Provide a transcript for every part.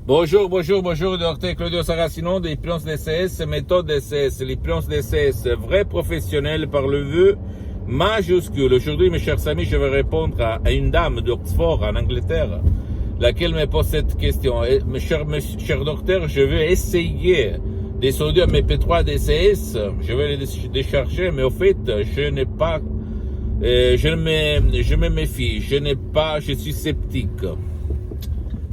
Bonjour, docteur Claudio Saracino de l'hypnose DCS, méthode DCS, l'hypnose DCS, vrai professionnel par le vœu majuscule. Aujourd'hui, mes chers amis, je vais répondre à une dame d'Oxford, en Angleterre, laquelle me pose cette question. Mes chers docteurs, je vais essayer des sodium MP3 DCS, je vais les décharger, mais au fait, je me méfie, je suis sceptique.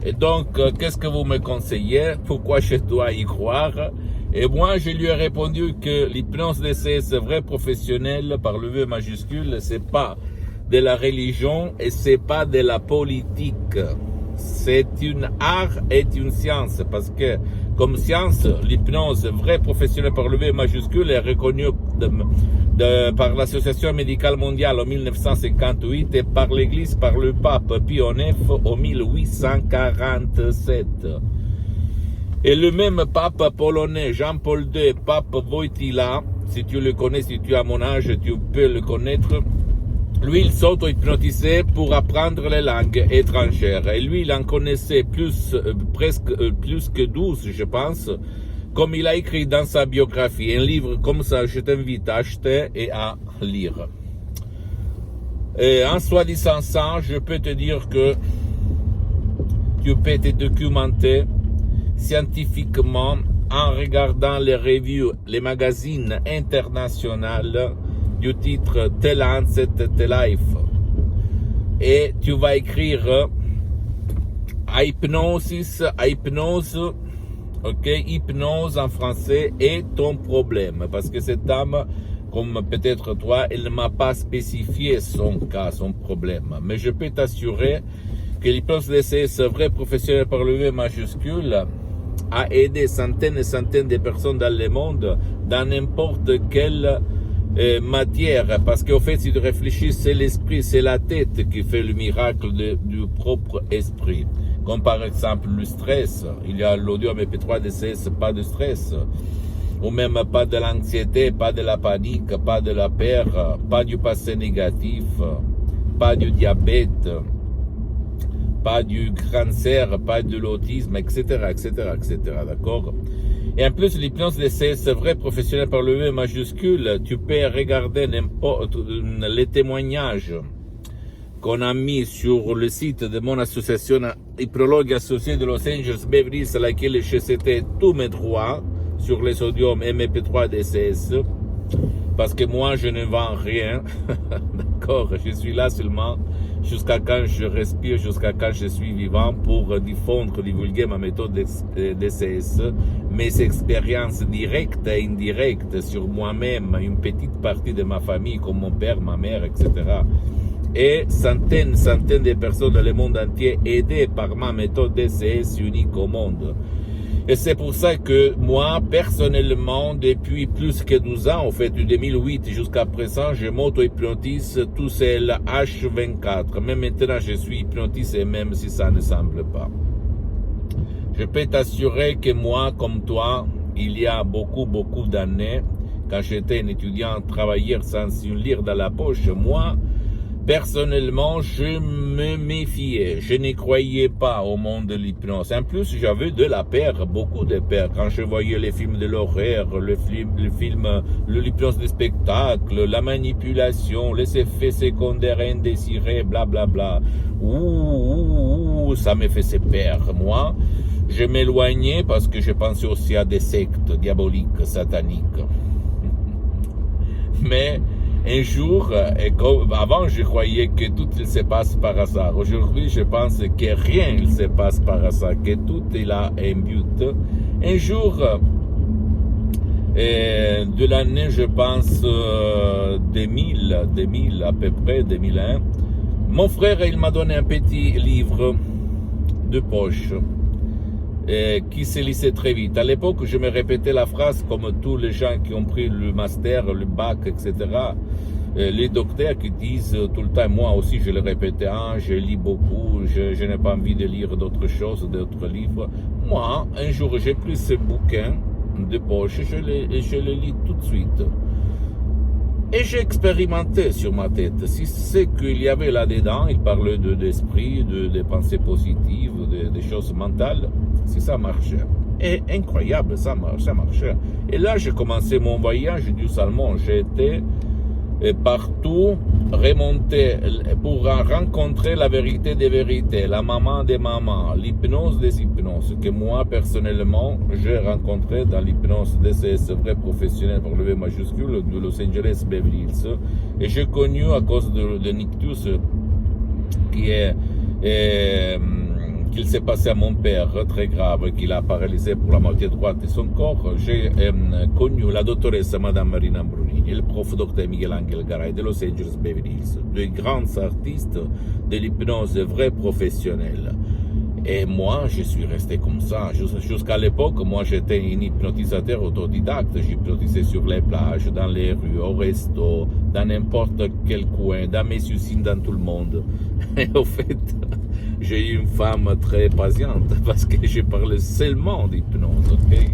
Et donc, qu'est-ce que vous me conseillez? Pourquoi je dois y croire? Et moi, je lui ai répondu que l'hypnose DCS vrai professionnel par le V majuscule, c'est pas de la religion et c'est pas de la politique. C'est une art et une science, parce que comme science, l'hypnose vrai professionnel par le V majuscule est reconnue par l'Association médicale mondiale en 1958 et par l'Église, par le pape Pie IX en 1847. Et le même pape polonais, Jean-Paul II, pape Wojtyła, si tu le connais, si tu as mon âge, tu peux le connaître, lui, il s'auto-hypnotisait pour apprendre les langues étrangères. Et lui, il en connaissait presque plus que 12, je pense, comme il a écrit dans sa biographie. Un livre comme ça, je t'invite à acheter et à lire. Et en soi disant ça, je peux te dire que tu peux te documenter scientifiquement en regardant les revues, les magazines internationaux du titre The Lancet, The Life. Et tu vas écrire hypnose, ok, hypnose en français et ton problème. Parce que cette dame, comme peut-être toi, elle ne m'a pas spécifié son cas, son problème. Mais je peux t'assurer que l'hypnose DCS vrai professionnel par le V majuscule a aidé centaines et centaines de personnes dans le monde dans n'importe quelle matière, parce qu'au fait, si tu réfléchis, c'est l'esprit, c'est la tête qui fait le miracle du propre esprit. Comme par exemple le stress, il y a l'audio MP3 DCS, pas de stress, ou même pas de l'anxiété, pas de la panique, pas de la peur, pas du passé négatif, pas du diabète, pas du cancer, pas de l'autisme, etc., d'accord? Et en plus, l'hypnose DCS vrai professionnel par le V majuscule, tu peux regarder n'importe les témoignages qu'on a mis sur le site de mon association hypnologue associée de Los Angeles, Beverly Hills, à laquelle j'ai cédé tous mes droits sur les sodium MP3 DCS, parce que moi, je ne vends rien, d'accord? Je suis là seulement jusqu'à quand je respire, jusqu'à quand je suis vivant pour divulguer ma méthode DCS, mes expériences directes et indirectes sur moi-même, une petite partie de ma famille, comme mon père, ma mère, etc. Et centaines de personnes dans le monde entier aidées par ma méthode DCS unique au monde. Et c'est pour ça que moi, personnellement, depuis plus que 12 ans, en fait, de 2008 jusqu'à présent, je m'auto-hypnotise tout seul H24. Même maintenant, je suis hypnotisé, même si ça ne semble pas. Je peux t'assurer que moi, comme toi, il y a beaucoup d'années, quand j'étais un étudiant travailleur sans une lire dans la poche, moi, personnellement, je me méfiais. Je ne croyais pas au monde de l'hypnose. En plus, j'avais de la peur, beaucoup de peur. Quand je voyais les films de l'horreur, l'hypnose de spectacle, la manipulation, les effets secondaires indésirés, blablabla. Ça me faisait peur. Moi, je m'éloignais parce que je pensais aussi à des sectes diaboliques, sataniques. Mais un jour, avant je croyais que tout il se passe par hasard. Aujourd'hui, je pense que rien il se passe par hasard, que tout il a un but. Un jour, de l'année, je pense, 2000 à peu près, 2001, mon frère, il m'a donné un petit livre de poche qui se lisait très vite. À l'époque, je me répétais la phrase comme tous les gens qui ont pris le master, le bac, etc. Les docteurs qui disent tout le temps, moi aussi je le répétais, je lis beaucoup, je n'ai pas envie de lire d'autres choses, d'autres livres. Moi, un jour, j'ai pris ce bouquin de poche, je le lis tout de suite. Et j'ai expérimenté sur ma tête. Si ce qu'il y avait là-dedans, il parlait d'esprit, de pensées positives, des choses mentales. si ça marchait. Et incroyable, ça marchait. Et là, j'ai commencé mon voyage du Salmon. J'ai été partout remonter pour rencontrer la vérité des vérités, la maman des mamans, l'hypnose des hypnoses, que moi, personnellement, j'ai rencontré dans l'hypnose DCS vrai professionnel par le V majuscule de Los Angeles Beverly Hills. Et j'ai connu à cause de Nictus, qu'il s'est passé à mon père, très grave, qu'il a paralysé pour la moitié droite de son corps. J'ai connu la doctoresse Madame Marina Brunini, le prof docteur Miguel Angel Garay de Los Angeles Beverly Hills, de grands artistes de l'hypnose vrais professionnels. Et moi, je suis resté comme ça. Jusqu'à l'époque, moi, j'étais un hypnotisateur autodidacte. J'hypnotisais sur les plages, dans les rues, au resto, dans n'importe quel coin, dans mes usines, dans tout le monde. Et au fait, j'ai eu une femme très patiente parce que je parlais seulement d'hypnose, ok?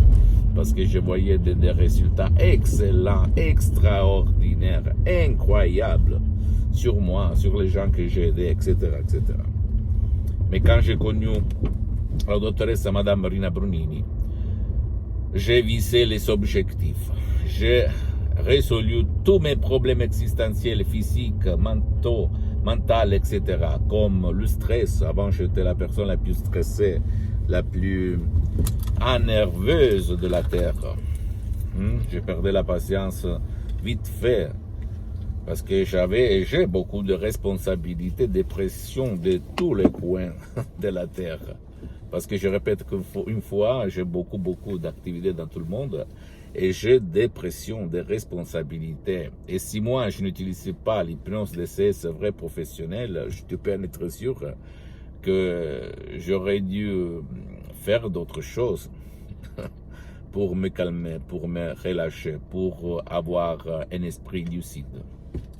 Parce que je voyais des résultats excellents, extraordinaires, incroyables sur moi, sur les gens que j'ai aidés, etc., etc. Mais quand j'ai connu la doctoresse Madame Marina Brunini, j'ai visé les objectifs. J'ai résolu tous mes problèmes existentiels, physiques, mentaux, etc. Comme le stress. Avant, j'étais la personne la plus stressée, la plus nerveuse de la Terre. J'ai perdu la patience vite fait. Parce que j'ai beaucoup de responsabilités, de pression de tous les coins de la Terre. Parce que je répète qu'une fois, j'ai beaucoup d'activités dans tout le monde et j'ai des pressions, des responsabilités. Et si moi, je n'utilise pas l'hypnose DCS vrai professionnel, je peux en être sûr que j'aurais dû faire d'autres choses pour me calmer, pour me relâcher, pour avoir un esprit lucide.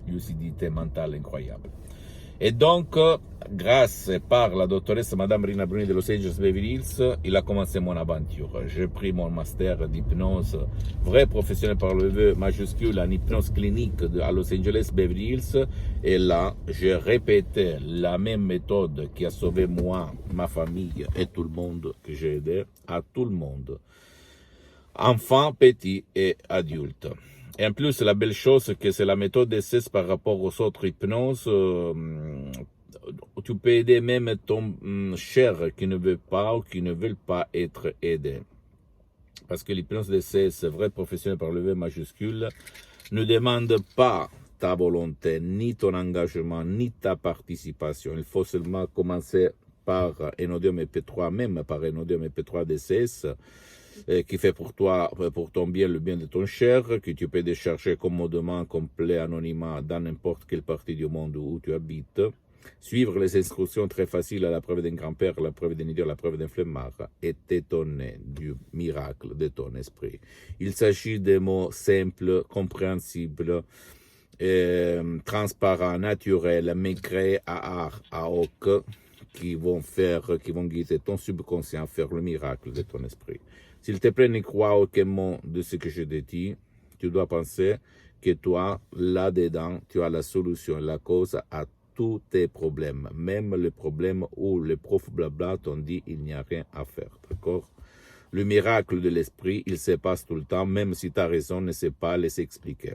Lucidité mentale incroyable. Et donc, grâce par la doctoresse Madame Rina Bruni de Los Angeles Beverly Hills, il a commencé mon aventure. J'ai pris mon master d'hypnose vrai professionnel par le V majuscule en hypnose clinique à Los Angeles Beverly Hills. Et là, j'ai répété la même méthode qui a sauvé moi, ma famille et tout le monde que j'ai aidé, à tout le monde. Enfants, petits et adultes. Et en plus, la belle chose, c'est que c'est la méthode DCS par rapport aux autres hypnoses. Tu peux aider même ton cher qui ne veut pas ou qui ne veut pas être aidé. Parce que l'hypnose DCS, vrai professionnel par le V majuscule, ne demande pas ta volonté, ni ton engagement, ni ta participation. Il faut seulement commencer par un audio MP3, même par un audio MP3 DCS, qui fait pour toi, pour ton bien, le bien de ton cher, que tu peux décharger commodément, complet, anonymat, dans n'importe quelle partie du monde où tu habites. Suivre les instructions très faciles à la preuve d'un grand-père, à la preuve d'un idiot, à la preuve d'un flemmard, et t'étonner du miracle de ton esprit. Il s'agit de mots simples, compréhensibles, transparents, naturels, mais créés à art, à hoc, qui vont guider ton subconscient à faire le miracle de ton esprit. S'il te plaît, ne crois aucun mot de ce que je te dis. Tu dois penser que toi, là-dedans, tu as la solution, la cause à tous tes problèmes. Même les problèmes où les profs blabla t'ont dit il n'y a rien à faire. D'accord? Le miracle de l'esprit, il se passe tout le temps, même si ta raison ne sait pas les expliquer.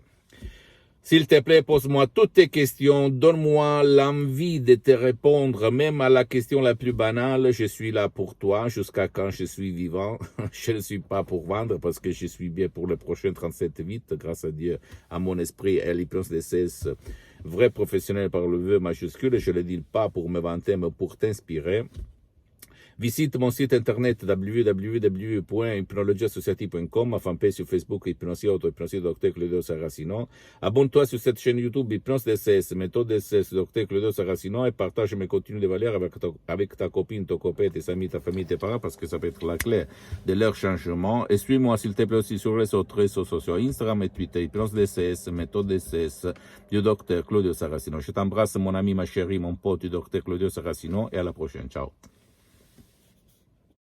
S'il te plaît, pose-moi toutes tes questions, donne-moi l'envie de te répondre, même à la question la plus banale. Je suis là pour toi jusqu'à quand je suis vivant. Je ne suis pas pour vendre parce que je suis bien pour le prochain 37-8, grâce à Dieu, à mon esprit et à l'hypnose DCS, vrai professionnel par le V majuscule. Je ne le dis pas pour me vanter, mais pour t'inspirer. Visite mon site internet www.hypnologieassociative.com, ma fanpage sur Facebook Hypnosie Auto-Hypnosie Dr Claudio Saracino. Abonne-toi sur cette chaîne YouTube Hypnose DCS, méthode DCS Dr Claudio Saracino et partage mes contenus de valeur avec ta copine, ton copain, tes amis, ta famille, tes parents parce que ça peut être la clé de leur changement. Et suis-moi s'il te plaît aussi sur les autres réseaux sociaux, Instagram et Twitter, Hypnose DCS, méthode DCS du Dr Claudio Saracino. Je t'embrasse mon ami, ma chérie, mon pote du Dr Claudio Saracino et à la prochaine. Ciao.